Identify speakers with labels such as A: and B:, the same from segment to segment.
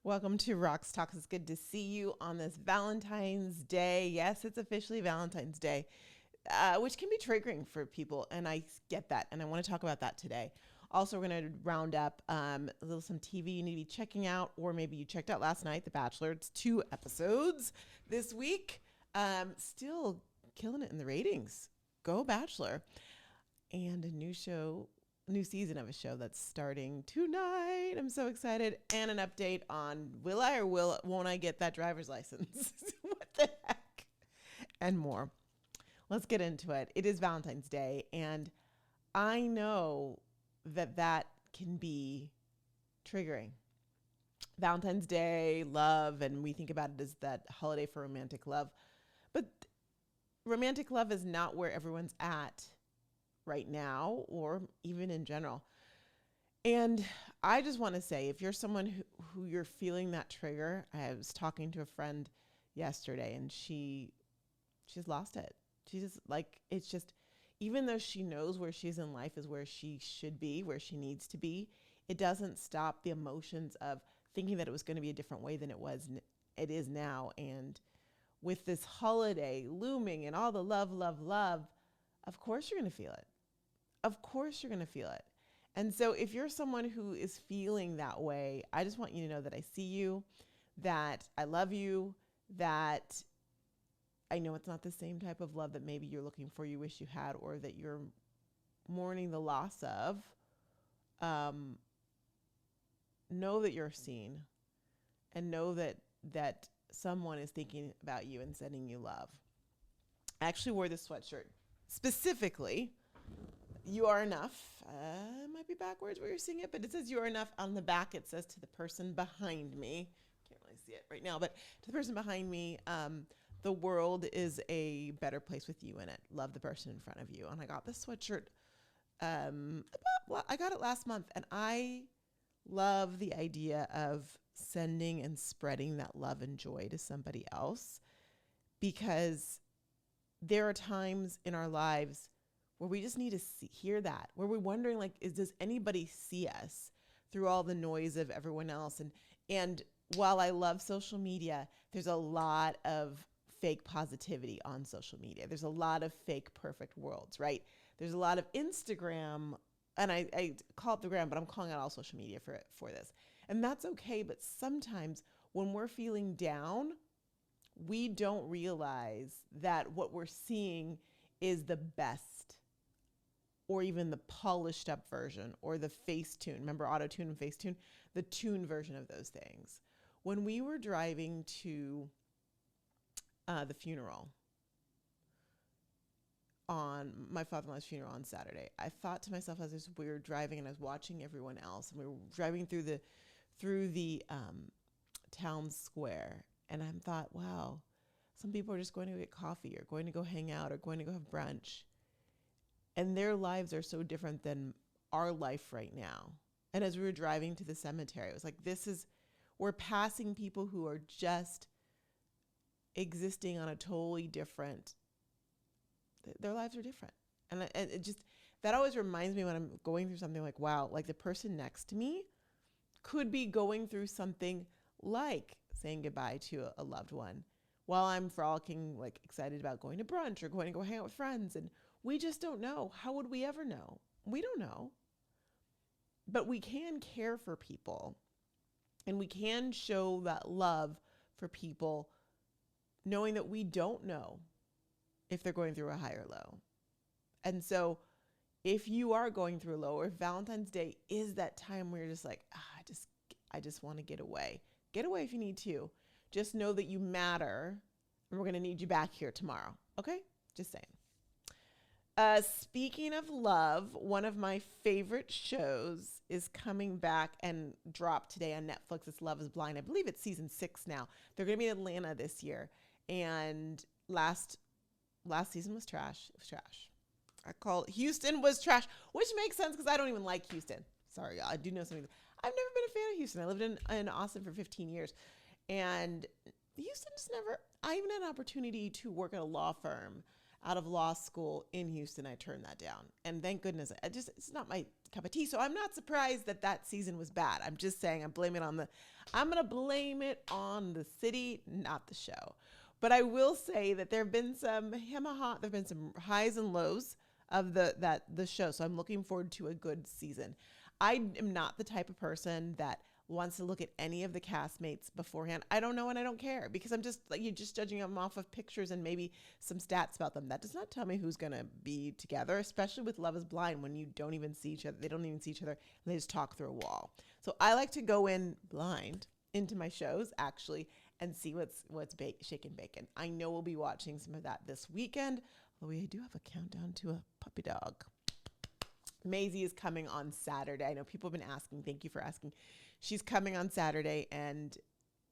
A: Welcome to Rocks Talks. It's good to see you on this Valentine's Day. Yes, it's officially Valentine's Day, which can be triggering for people, and I get that, and I want to talk about that today. Also, we're going to round up some TV you need to be checking out, or maybe you checked out last night, The Bachelor. It's 2 episodes this week. Still killing it in the ratings. Go Bachelor. And a new season of a show that's starting tonight. I'm so excited. And an update on will I or won't I get that driver's license? What the heck? And more. Let's get into it. It is Valentine's Day, and I know that can be triggering. Valentine's Day, love, and we think about it as that holiday for romantic love. But romantic love is not where everyone's at right now, or even in general. And I just want to say, if you're someone who you're feeling that trigger, I was talking to a friend yesterday, and she's lost it. She's just like, it's just, even though she knows where she's in life is where she should be, where she needs to be, it doesn't stop the emotions of thinking that it was going to be a different way than it is now. And with this holiday looming and all the love, love, love, of course you're going to feel it. Of course you're going to feel it. And so if you're someone who is feeling that way, I just want you to know that I see you, that I love you, that I know it's not the same type of love that maybe you're looking for, you wish you had, or that you're mourning the loss of. Know that you're seen, and know that someone is thinking about you and sending you love. I actually wore this sweatshirt specifically. You are enough. It might be backwards where you're seeing it, but it says you are enough. On the back, it says to the person behind me. Can't really see it right now, but to the person behind me, the world is a better place with you in it. Love the person in front of you. And I got this sweatshirt. I got it last month, and I love the idea of sending and spreading that love and joy to somebody else, because there are times in our lives where we just need to hear that, where we're wondering, like, does anybody see us through all the noise of everyone else? And while I love social media, there's a lot of fake positivity on social media. There's a lot of fake perfect worlds, right? There's a lot of Instagram, and I call it the gram, but I'm calling out all social media for this. And that's okay, but sometimes when we're feeling down, we don't realize that what we're seeing is the best, or even the polished up version, or the Facetune. Remember auto-tune and Facetune? The tune version of those things. When we were driving to the funeral, on my father-in-law's funeral on Saturday, I thought to myself, as we were driving and I was watching everyone else, and we were driving through the town square, and I thought, wow, some people are just going to get coffee, or going to go hang out, or going to go have brunch. And their lives are so different than our life right now. And as we were driving to the cemetery, it was like, we're passing people who are just existing on a totally different, their lives are different. And it just, that always reminds me when I'm going through something like, wow, like the person next to me could be going through something like saying goodbye to a loved one, while I'm frolicking, like excited about going to brunch or going to go hang out with friends. And we just don't know. How would we ever know? We don't know. But we can care for people, and we can show that love for people, knowing that we don't know if they're going through a high or low. And so if you are going through a low, or if Valentine's Day is that time where you're just like, I just want to get away. Get away if you need to. Just know that you matter, and we're going to need you back here tomorrow. Okay? Just saying. Speaking of love, one of my favorite shows is coming back and dropped today on Netflix. It's Love is Blind. I believe it's season 6 now. They're going to be in Atlanta this year. And last season was trash. It was trash. Houston was trash, which makes sense because I don't even like Houston. Sorry, I do know something. I've never been a fan of Houston. I lived in Austin for 15 years. And Houston just never, I even had an opportunity to work at a law firm out of law school in Houston, I turned that down. And thank goodness, it's not my cup of tea. So I'm not surprised that that season was bad. I'm just saying I'm going to blame it on the city, not the show. But I will say that there have been some highs and lows of the show. So I'm looking forward to a good season. I am not the type of person that wants to look at any of the castmates beforehand. I don't know and I don't care because I'm just like, you're just judging them off of pictures and maybe some stats about them. That does not tell me who's going to be together, especially with Love is Blind when you don't even see each other. They don't even see each other and they just talk through a wall. So I like to go in blind into my shows actually and see what's shaken bacon. I know we'll be watching some of that this weekend, although we do have a countdown to a puppy dog. Maisie is coming on Saturday. I know people have been asking. Thank you for asking. She's coming on Saturday, and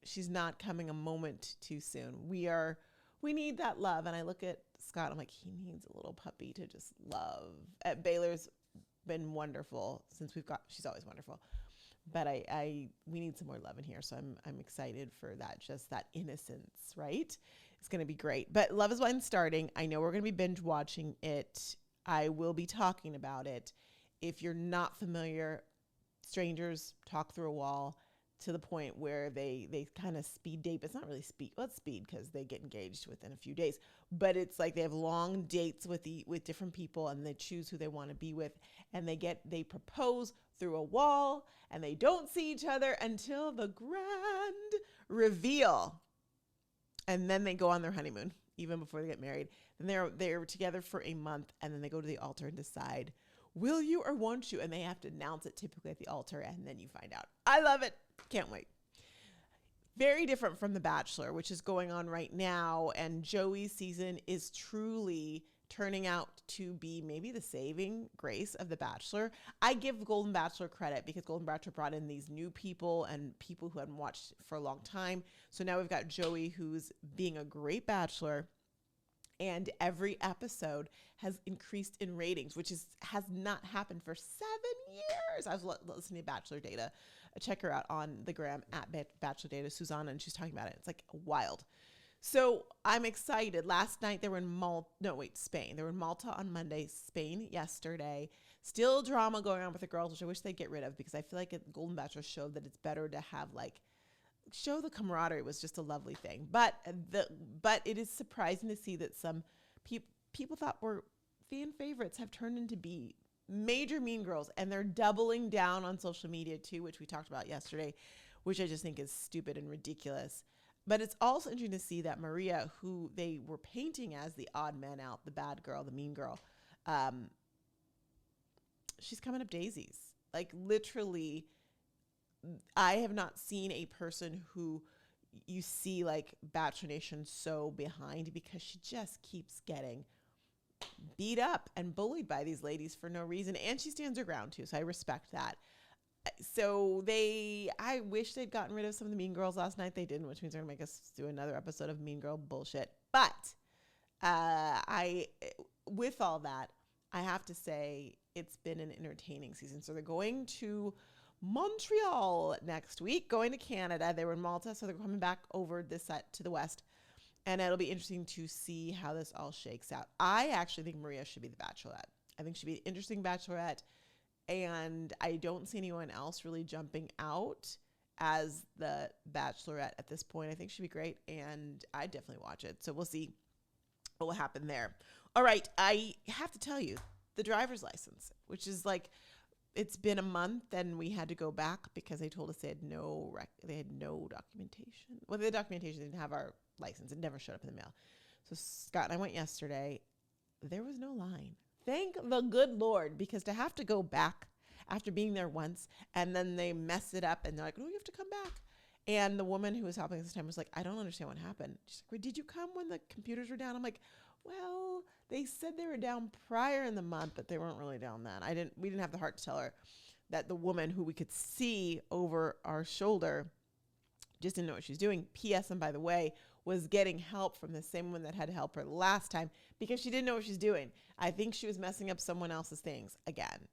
A: she's not coming a moment too soon. We need that love. And I look at Scott. I'm like, he needs a little puppy to just love. Baylor's been wonderful she's always wonderful. But we need some more love in here. So I'm excited for that. Just that innocence, right? It's going to be great. But Love is Blind starting. I know we're going to be binge watching it. I will be talking about it. If you're not familiar, strangers talk through a wall to the point where they kind of speed date. But it's not really speed. Well, it's speed because they get engaged within a few days. But it's like they have long dates with different people and they choose who they want to be with. And they propose through a wall and they don't see each other until the grand reveal. And then they go on their honeymoon, even before they get married. And they're together for a month, and then they go to the altar and decide, will you or won't you? And they have to announce it typically at the altar, and then you find out. I love it. Can't wait. Very different from The Bachelor, which is going on right now, and Joey's season is truly turning out to be maybe the saving grace of The Bachelor. I give Golden Bachelor credit because Golden Bachelor brought in these new people and people who hadn't watched for a long time. So now we've got Joey, who's being a great bachelor. And every episode has increased in ratings, which has not happened for 7 years. I was listening to Bachelor Data. Check her out on the gram at Bachelor Data, Susanna, and she's talking about it. It's like wild. So I'm excited. Last night they were in Spain. They were in Malta on Monday, Spain yesterday. Still drama going on with the girls, which I wish they'd get rid of because I feel like Golden Bachelor showed that it's better to have show the camaraderie. Was just a lovely thing. But it is surprising to see that some people thought were fan favorites have turned into be major mean girls, and they're doubling down on social media too, which we talked about yesterday, which I just think is stupid and ridiculous. But it's also interesting to see that Maria, who they were painting as the odd man out, the bad girl, the mean girl, she's coming up daisies. Like literally, I have not seen a person who you see like Bachelor Nation so behind because she just keeps getting beat up and bullied by these ladies for no reason. And she stands her ground too. So I respect that. So I wish they'd gotten rid of some of the mean girls last night. They didn't, which means they're going to make us do another episode of mean girl bullshit. But with all that, I have to say it's been an entertaining season. So they're going to Montreal next week, going to Canada. They were in Malta, so they're coming back over this set to the West. And it'll be interesting to see how this all shakes out. I actually think Maria should be the Bachelorette. I think she'd be an interesting Bachelorette. And I don't see anyone else really jumping out as the Bachelorette at this point. I think she'd be great, and I'd definitely watch it. So we'll see what will happen there. All right, I have to tell you, the driver's license, which is like, it's been a month, and we had to go back because they told us they had no documentation. Well, the documentation didn't have our license. It never showed up in the mail. So Scott and I went yesterday. There was no line. Thank the good Lord, because to have to go back after being there once and then they mess it up and they're like, oh, you have to come back. And the woman who was helping us this time was like, I don't understand what happened. She's like, well, did you come when the computers were down? I'm like, well, they said they were down prior in the month, but they weren't really down then. We didn't have the heart to tell her that the woman who we could see over our shoulder just didn't know what she was doing. P.S. And by the way, was getting help from the same woman that had to help her last time because she didn't know what she's doing. I think she was messing up someone else's things again.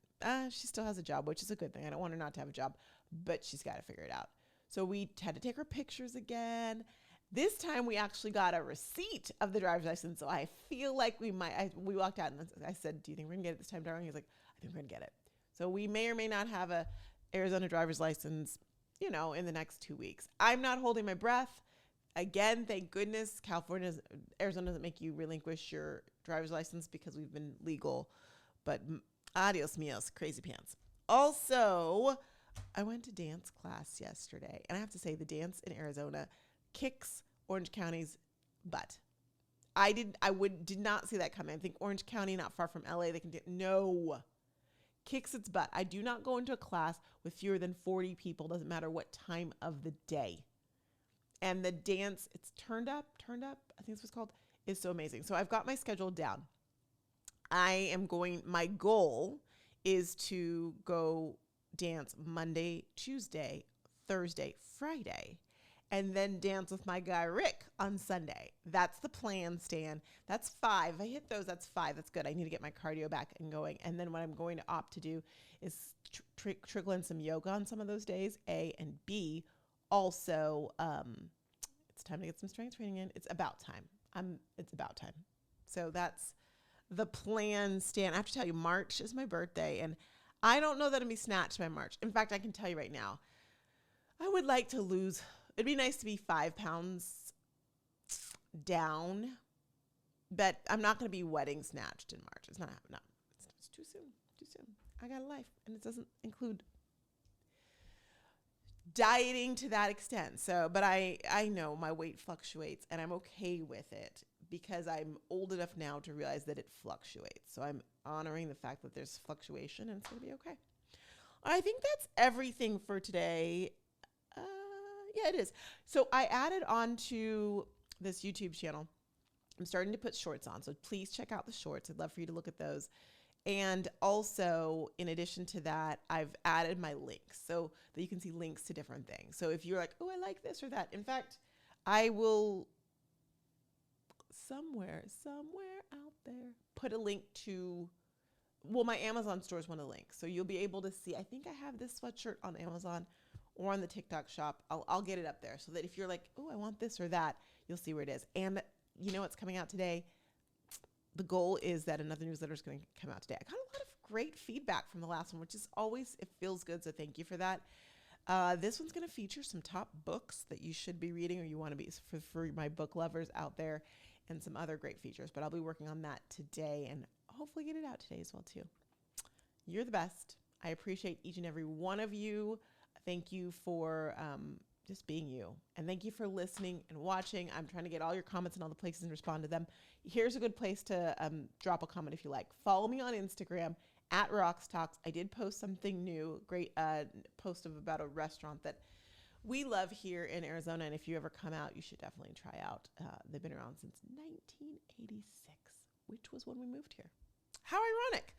A: She still has a job, which is a good thing. I don't want her not to have a job, but she's got to figure it out. So we had to take her pictures again. This time we actually got a receipt of the driver's license. So I feel like we might, we walked out and I said, do you think we're gonna get it this time, darling? He's like, I think we're gonna get it. So we may or may not have a Arizona driver's license, you know, in the next 2 weeks. I'm not holding my breath. Again, thank goodness Arizona doesn't make you relinquish your driver's license because we've been legal. But adios mios, crazy pants. Also, I went to dance class yesterday, and I have to say the dance in Arizona kicks Orange County's butt. I did not see that coming. I think Orange County, not far from LA, they can do no. Kicks its butt. I do not go into a class with fewer than 40 people, doesn't matter what time of the day. And the dance, it's turned up, I think that's what it's called, is so amazing. So I've got my schedule down. My goal is to go dance Monday, Tuesday, Thursday, Friday, and then dance with my guy Rick on Sunday. That's the plan, Stan. That's 5. If I hit those, that's 5. That's good. I need to get my cardio back and going. And then what I'm going to opt to do is trickle in some yoga on some of those days, A, and B, also, it's time to get some strength training in. It's about time. It's about time. So that's the plan, Stan. I have to tell you, March is my birthday, and I don't know that I'll be snatched by March. In fact, I can tell you right now, I would like to lose. It'd be nice to be 5 pounds down, but I'm not going to be wedding snatched in March. It's not happening. No, it's too soon. Too soon. I got a life, and it doesn't include dieting to that extent. So, but I know my weight fluctuates, and I'm okay with it because I'm old enough now to realize that it fluctuates. So I'm honoring the fact that there's fluctuation, and it's going to be okay. I think that's everything for today. Yeah, it is. So I added on to this YouTube channel. I'm starting to put shorts on. So please check out the shorts. I'd love for you to look at those. And also, in addition to that, I've added my links so that you can see links to different things. So if you're like, oh, I like this or that. In fact, I will somewhere out there put a link to, well, my Amazon store is one of the links. So you'll be able to see, I think I have this sweatshirt on Amazon or on the TikTok shop. I'll get it up there so that if you're like, oh, I want this or that, you'll see where it is. And you know what's coming out today? The goal is that another newsletter is going to come out today. I got a lot of great feedback from the last one, which is always, it feels good. So thank you for that. This one's going to feature some top books that you should be reading or you want to be for my book lovers out there, and some other great features. But I'll be working on that today and hopefully get it out today as well too. You're the best. I appreciate each and every one of you. Thank you for just being you. And thank you for listening and watching. I'm trying to get all your comments in all the places and respond to them. Here's a good place to drop a comment if you like. Follow me on Instagram at Rocks Talks. I did post something new, great post about a restaurant that we love here in Arizona. And if you ever come out, you should definitely try out. They've been around since 1986, which was when we moved here. How ironic.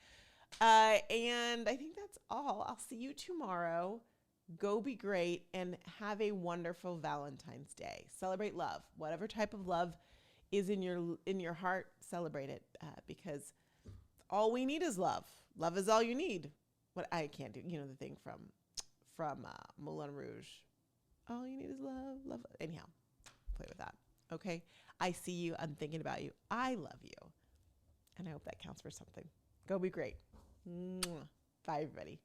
A: And I think that's all. I'll see you tomorrow. Go be great and have a wonderful Valentine's Day. Celebrate love. Whatever type of love is in your heart, celebrate it because all we need is love. Love is all you need. What I can't do, you know, the thing from Moulin Rouge. All you need is love. Love. Anyhow, play with that. Okay. I see you. I'm thinking about you. I love you. And I hope that counts for something. Go be great. Mwah. Bye, everybody.